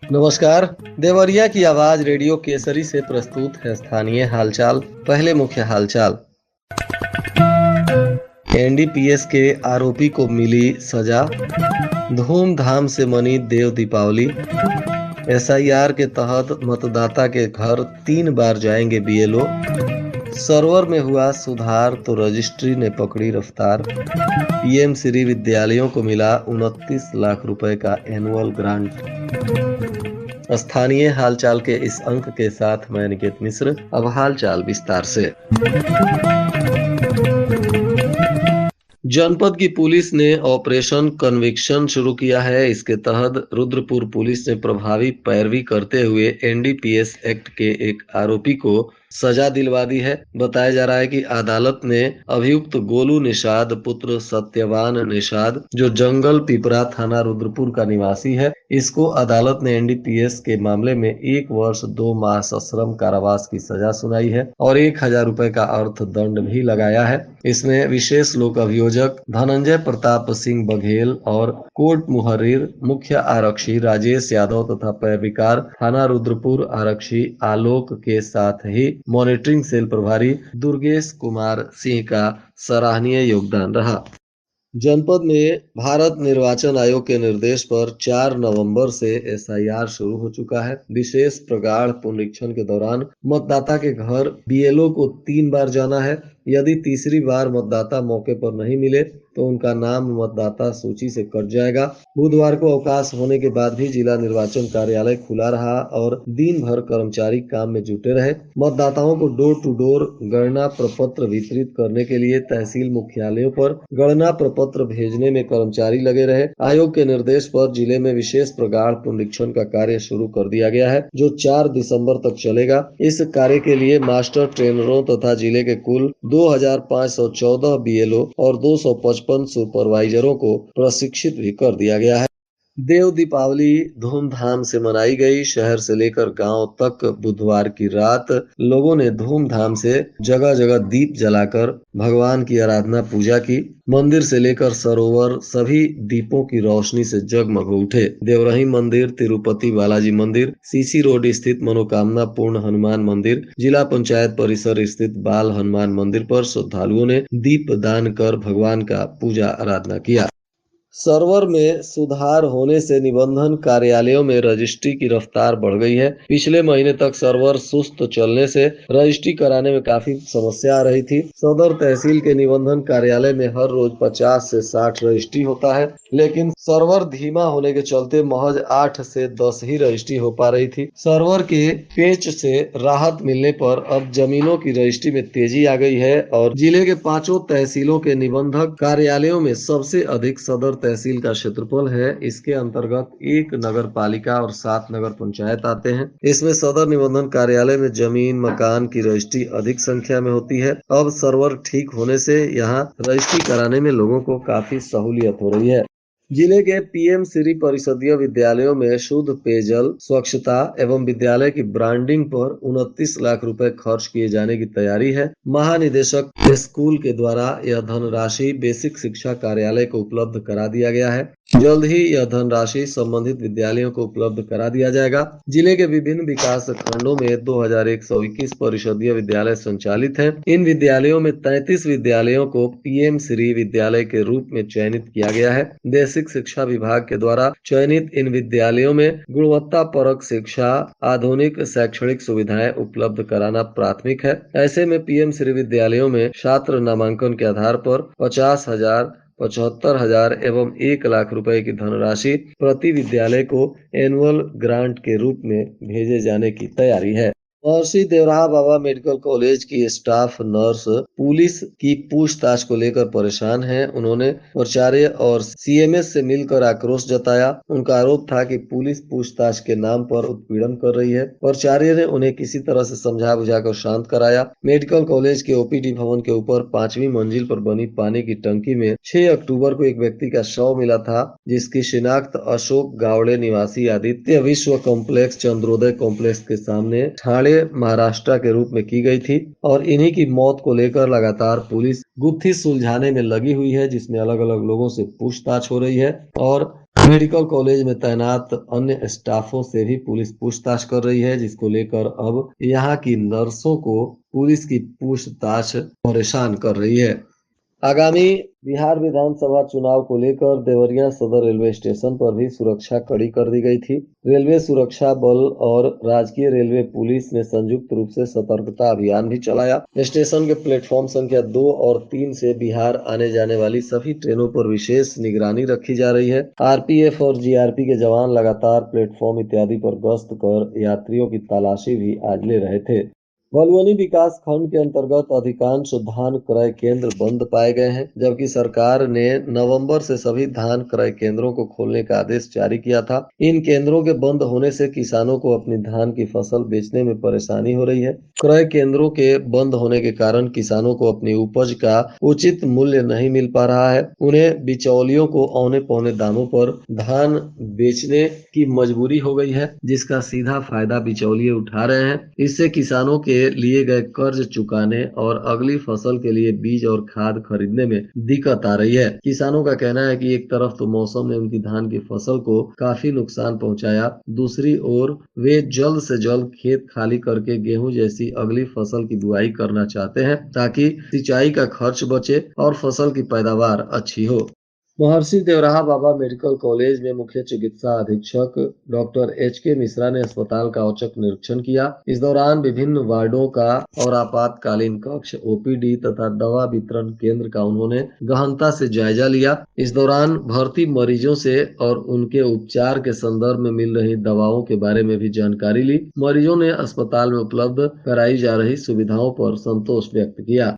नमस्कार। देवरिया की आवाज रेडियो केसरी से प्रस्तुत है स्थानीय हालचाल। पहले मुख्य हालचाल। एनडीपीएस के आरोपी को मिली सजा। धूमधाम से मनी देव दीपावली। एसआईआर के तहत मतदाता के घर 3 बार जाएंगे बीएलओ। सर्वर में हुआ सुधार तो रजिस्ट्री ने पकड़ी रफ्तार। पीएम श्री विद्यालयों को मिला 29 लाख रुपए का एनुअल ग्रांट। स्थानीय हालचाल के इस अंक के साथ मैं निकेत मिश्र। अब हालचाल विस्तार से। जनपद की पुलिस ने ऑपरेशन कन्विक्शन शुरू किया है। इसके तहत रुद्रपुर पुलिस ने प्रभावी पैरवी करते हुए एनडीपीएस एक्ट के एक आरोपी को सजा दिलवा दी है। बताया जा रहा है कि अदालत ने अभियुक्त गोलू निषाद पुत्र सत्यवान निषाद, जो जंगल पिपरा थाना रुद्रपुर का निवासी है, इसको अदालत ने एनडीपीएस के मामले में 1 वर्ष 2 माह सश्रम कारावास की सजा सुनाई है और 1000 रुपए का अर्थदंड भी लगाया है। इसमें विशेष लोक अभियोजक धनंजय प्रताप सिंह बघेल और कोर्ट मुहर्रिर मुख्य आरक्षी राजेश यादव तथा पैरविकार थाना रुद्रपुर आरक्षी आलोक के साथ ही मॉनिटरिंग सेल प्रभारी दुर्गेश कुमार सिंह का सराहनीय योगदान रहा। जनपद में भारत निर्वाचन आयोग के निर्देश पर 4 नवंबर से एसआईआर शुरू हो चुका है। विशेष प्रगाढ़ पुनरीक्षण के दौरान मतदाता के घर बीएलओ को 3 बार जाना है। यदि तीसरी बार मतदाता मौके पर नहीं मिले तो उनका नाम मतदाता सूची से कट जाएगा। बुधवार को अवकाश होने के बाद भी जिला निर्वाचन कार्यालय खुला रहा और दिन भर कर्मचारी काम में जुटे रहे। मतदाताओं को डोर टू डोर गणना प्रपत्र वितरित करने के लिए तहसील मुख्यालयों पर गणना प्रपत्र भेजने में कर्मचारी लगे रहे। आयोग के निर्देश पर जिले में विशेष प्रगाढ़ पुनरीक्षण का कार्य शुरू कर दिया गया है, जो 4 दिसंबर तक चलेगा। इस कार्य के लिए मास्टर ट्रेनरों तथा जिले के कुल 2514 बीएलओ और 255 सुपरवाइजरों को प्रशिक्षित भी कर दिया गया है। देव दीपावली धूमधाम से मनाई गई। शहर से लेकर गांव तक बुधवार की रात लोगों ने धूमधाम से जगह जगह दीप जलाकर भगवान की आराधना पूजा की। मंदिर से लेकर सरोवर सभी दीपों की रोशनी से जगमग उठे। देवरही मंदिर, तिरुपति बालाजी मंदिर, सीसी रोड स्थित मनोकामना पूर्ण हनुमान मंदिर, जिला पंचायत परिसर स्थित बाल हनुमान मंदिर पर श्रद्धालुओं ने दीप दान कर भगवान का पूजा आराधना किया। सर्वर में सुधार होने से निबंधन कार्यालयों में रजिस्ट्री की रफ्तार बढ़ गई है। पिछले महीने तक सर्वर सुस्त चलने से रजिस्ट्री कराने में काफी समस्या आ रही थी। सदर तहसील के निबंधन कार्यालय में हर रोज 50 से 60 रजिस्ट्री होता है, लेकिन सर्वर धीमा होने के चलते महज 8 से 10 ही रजिस्ट्री हो पा रही थी। सर्वर के पेच से राहत मिलने पर अब जमीनों की रजिस्ट्री में तेजी आ गई है और जिले के 5 तहसीलों के निबंधक कार्यालयों में सबसे अधिक सदर तहसील का क्षेत्रफल है। इसके अंतर्गत 1 नगर पालिका और 7 नगर पंचायत आते हैं। इसमें सदर निबंधन कार्यालय में जमीन मकान की रजिस्ट्री अधिक संख्या में होती है। अब सर्वर ठीक होने से यहाँ रजिस्ट्री कराने में लोगों को काफी सहूलियत हो रही है। जिले के पीएम श्री परिषदीय विद्यालयों में शुद्ध पेयजल, स्वच्छता एवं विद्यालय की ब्रांडिंग पर 29 लाख रुपए खर्च किए जाने की तैयारी है। महानिदेशक स्कूल के द्वारा यह धनराशि बेसिक शिक्षा कार्यालय को उपलब्ध करा दिया गया है। जल्द ही यह धनराशि संबंधित विद्यालयों को उपलब्ध करा दिया जाएगा। जिले के विभिन्न विकास खंडों में 2121 परिषदीय विद्यालय संचालित हैं। इन विद्यालयों में 33 विद्यालयों को पीएम श्री विद्यालय के रूप में चयनित किया गया है। बेसिक शिक्षा विभाग के द्वारा चयनित इन विद्यालयों में गुणवत्ता परक शिक्षा, आधुनिक शैक्षणिक सुविधाएं उपलब्ध कराना प्राथमिक है। ऐसे में पीएम श्री विद्यालयों में छात्र नामांकन के आधार पर 50,000, 75,000 एवं 1 लाख रुपए की धनराशि प्रति विद्यालय को एनुअल ग्रांट के रूप में भेजे जाने की तैयारी है। महर्षि देवराहा बाबा मेडिकल कॉलेज की स्टाफ नर्स पुलिस की पूछताछ को लेकर परेशान है। उन्होंने प्राचार्य और सीएमएस से मिलकर आक्रोश जताया। उनका आरोप था कि पुलिस पूछताछ के नाम पर उत्पीड़न कर रही है। प्राचार्य ने उन्हें किसी तरह से समझा बुझाकर शांत कराया। मेडिकल कॉलेज के ओपीडी भवन के ऊपर 5वीं मंजिल पर बनी पानी की टंकी में 6 अक्टूबर को एक व्यक्ति का शव मिला था, जिसकी शिनाख्त अशोक गावड़े निवासी आदित्य विश्व कॉम्प्लेक्स चंद्रोदय कॉम्प्लेक्स के सामने ठाणे बड़े महाराष्ट्र के रूप में की गई थी और इन्हीं की मौत को लेकर लगातार पुलिस गुत्थी सुलझाने में लगी हुई है, जिसमें अलग अलग लोगों से पूछताछ हो रही है और मेडिकल कॉलेज में तैनात अन्य स्टाफों से भी पुलिस पूछताछ कर रही है, जिसको लेकर अब यहाँ की नर्सों को पुलिस की पूछताछ परेशान कर रही है। आगामी बिहार विधानसभा चुनाव को लेकर देवरिया सदर रेलवे स्टेशन पर भी सुरक्षा कड़ी कर दी गई थी। रेलवे सुरक्षा बल और राजकीय रेलवे पुलिस ने संयुक्त रूप से सतर्कता अभियान भी चलाया। स्टेशन के प्लेटफॉर्म संख्या 2 और 3 से बिहार आने जाने वाली सभी ट्रेनों पर विशेष निगरानी रखी जा रही है। आरपीएफ और जीआरपी के जवान लगातार प्लेटफॉर्म इत्यादि पर गश्त कर यात्रियों की तलाशी भी आज ले रहे थे। भलुअनी विकास खंड के अंतर्गत अधिकांश धान क्रय केंद्र बंद पाए गए हैं, जबकि सरकार ने नवंबर से सभी धान क्रय केंद्रों को खोलने का आदेश जारी किया था। इन केंद्रों के बंद होने से किसानों को अपनी धान की फसल बेचने में परेशानी हो रही है। क्रय केंद्रों के बंद होने के कारण किसानों को अपनी उपज का उचित मूल्य नहीं मिल पा रहा है। उन्हें बिचौलियों को औने पौने दामों पर धान बेचने की मजबूरी हो गई है, जिसका सीधा फायदा बिचौलिए उठा रहे हैं। इससे किसानों के लिए गए कर्ज चुकाने और अगली फसल के लिए बीज और खाद खरीदने में दिक्कत आ रही है। किसानों का कहना है कि एक तरफ तो मौसम ने उनकी धान की फसल को काफी नुकसान पहुंचाया, दूसरी ओर वे जल्द से जल्द खेत खाली करके गेहूं जैसी अगली फसल की बुआई करना चाहते हैं, ताकि सिंचाई का खर्च बचे और फसल की पैदावार अच्छी हो। महर्षि देवराहा बाबा मेडिकल कॉलेज में मुख्य चिकित्सा अधीक्षक डॉक्टर एच.के. मिश्रा ने अस्पताल का औचक निरीक्षण किया। इस दौरान विभिन्न वार्डों का और आपातकालीन कक्ष, ओपीडी तथा दवा वितरण केंद्र का उन्होंने गहनता से जायजा लिया। इस दौरान भर्ती मरीजों से और उनके उपचार के संदर्भ में मिल रही दवाओं के बारे में भी जानकारी ली। मरीजों ने अस्पताल में उपलब्ध कराई जा रही सुविधाओं पर संतोष व्यक्त किया।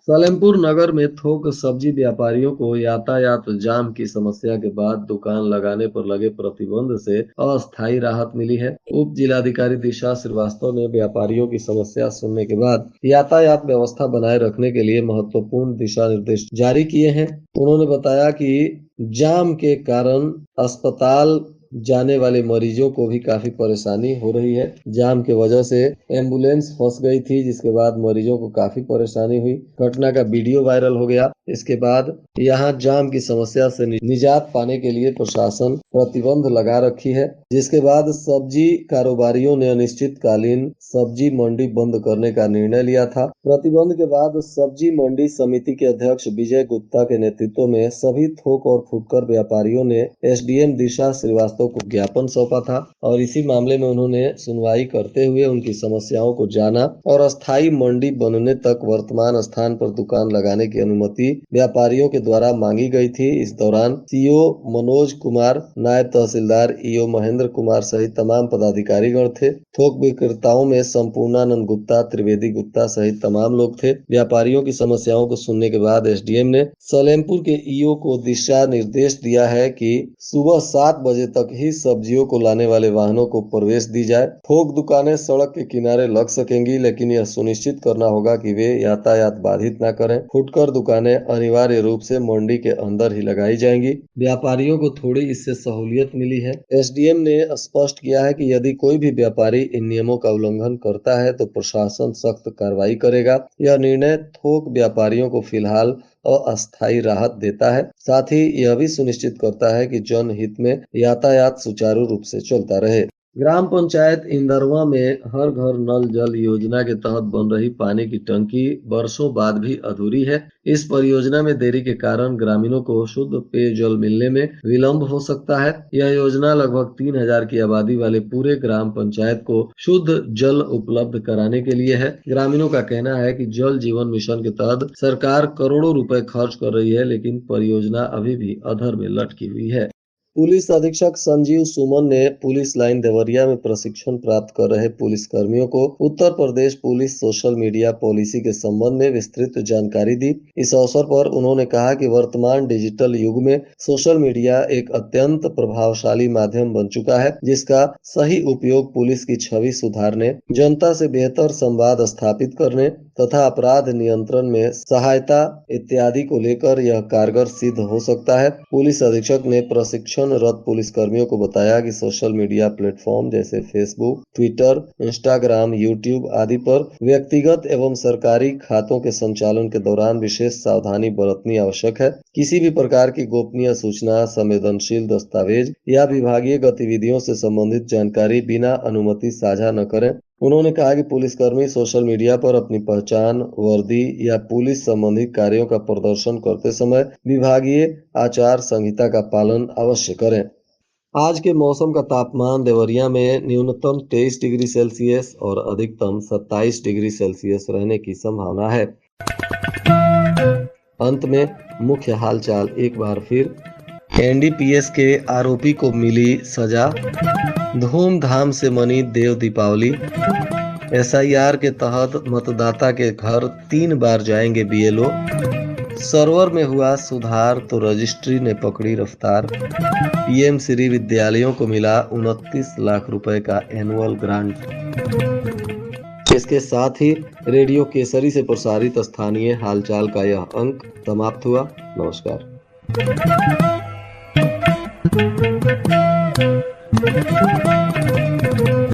सलेमपुर नगर में थोक सब्जी व्यापारियों को यातायात जाम की समस्या के बाद दुकान लगाने पर लगे प्रतिबंध से अस्थायी राहत मिली है। उप जिलाधिकारी दिशा श्रीवास्तव ने व्यापारियों की समस्या सुनने के बाद यातायात व्यवस्था बनाए रखने के लिए महत्वपूर्ण दिशा निर्देश जारी किए हैं। उन्होंने बताया कि जाम के कारण अस्पताल जाने वाले मरीजों को भी काफी परेशानी हो रही है। जाम की वजह से एम्बुलेंस फंस गई थी, जिसके बाद मरीजों को काफी परेशानी हुई। घटना का वीडियो वायरल हो गया। इसके बाद यहाँ जाम की समस्या से निजात पाने के लिए प्रशासन प्रतिबंध लगा रखी है, जिसके बाद सब्जी कारोबारियों ने अनिश्चितकालीन सब्जी मंडी बंद करने का निर्णय लिया था। प्रतिबंध के बाद सब्जी मंडी समिति के अध्यक्ष विजय गुप्ता के नेतृत्व में सभी थोक और फुटकर व्यापारियों ने एसडीएम दिशा श्रीवास्तव को ज्ञापन सौंपा था और इसी मामले में उन्होंने सुनवाई करते हुए उनकी समस्याओं को जाना और अस्थायी मंडी बनने तक वर्तमान स्थान पर दुकान लगाने की अनुमति व्यापारियों के द्वारा मांगी गई थी। इस दौरान सीओ मनोज कुमार, नायब तहसीलदार ईओ महेंद्र कुमार सहित तमाम पदाधिकारीगण थे। थोक विक्रेताओं में संपूर्णानंद गुप्ता, त्रिवेदी गुप्ता सहित तमाम लोग थे। व्यापारियों की समस्याओं को सुनने के बाद एसडीएम ने सलेमपुर के ईओ को दिशा निर्देश दिया है कि सुबह 7 बजे तक ही सब्जियों को लाने वाले वाहनों को प्रवेश दी जाए। थोक दुकानें सड़क के किनारे लग सकेंगी, लेकिन यह सुनिश्चित करना होगा कि वे यातायात बाधित न करें। फुटकर दुकानें अनिवार्य रूप से मंडी के अंदर ही लगाई जाएंगी। व्यापारियों को थोड़ी इससे सहूलियत मिली है। एसडीएम ने स्पष्ट किया है कि यदि कोई भी व्यापारी इन नियमों का उल्लंघन करता है तो प्रशासन सख्त कार्रवाई करेगा। यह निर्णय थोक व्यापारियों को फिलहाल अस्थायी राहत देता है, साथ ही यह भी सुनिश्चित करता है कि जनहित में यातायात सुचारू रूप से चलता रहे। ग्राम पंचायत इंदरवा में हर घर नल जल योजना के तहत बन रही पानी की टंकी वर्षों बाद भी अधूरी है। इस परियोजना में देरी के कारण ग्रामीणों को शुद्ध पेयजल मिलने में विलंब हो सकता है। यह योजना लगभग 3000 की आबादी वाले पूरे ग्राम पंचायत को शुद्ध जल उपलब्ध कराने के लिए है। ग्रामीणों का कहना है कि जल जीवन मिशन के तहत सरकार करोड़ों रुपए खर्च कर रही है, लेकिन परियोजना अभी भी अधर में लटकी हुई है। पुलिस अधीक्षक संजीव सुमन ने पुलिस लाइन देवरिया में प्रशिक्षण प्राप्त कर रहे पुलिस कर्मियों को Uttar Pradesh police social media policy के संबंध में विस्तृत जानकारी दी। इस अवसर पर उन्होंने कहा कि वर्तमान डिजिटल युग में सोशल मीडिया एक अत्यंत प्रभावशाली माध्यम बन चुका है, जिसका सही उपयोग पुलिस की छवि सुधारने, जनता से बेहतर संवाद स्थापित करने तथा अपराध नियंत्रण में सहायता इत्यादि को लेकर यह कारगर सिद्ध हो सकता है। पुलिस अधीक्षक ने प्रशिक्षण प्रशिक्षणरत पुलिसकर्मियों को बताया कि सोशल मीडिया प्लेटफॉर्म जैसे फेसबुक, ट्विटर, इंस्टाग्राम, यूट्यूब आदि पर व्यक्तिगत एवं सरकारी खातों के संचालन के दौरान विशेष सावधानी बरतनी आवश्यक है। किसी भी प्रकार की गोपनीय सूचना, संवेदनशील दस्तावेज या विभागीय गतिविधियों से संबंधित जानकारी बिना अनुमति साझा न करें। उन्होंने कहा कि पुलिसकर्मी सोशल मीडिया पर अपनी पहचान, वर्दी या पुलिस संबंधी कार्यों का प्रदर्शन करते समय विभागीय आचार संहिता का पालन अवश्य करें। आज के मौसम का तापमान देवरिया में न्यूनतम 23 डिग्री सेल्सियस और अधिकतम 27 डिग्री सेल्सियस रहने की संभावना है। अंत में मुख्य हालचाल एक बार फिर। एनडीपीएस के आरोपी को मिली सजा। धूमधाम से मनी देव दीपावली। एसआईआर के तहत मतदाता के घर 3 बार जाएंगे बीएलओ। सर्वर में हुआ सुधार तो रजिस्ट्री ने पकड़ी रफ्तार। पीएम श्री विद्यालयों को मिला 29 लाख रुपए का एनुअल ग्रांट। इसके साथ ही रेडियो केसरी से प्रसारित स्थानीय हालचाल का यह अंक समाप्त हुआ। नमस्कार।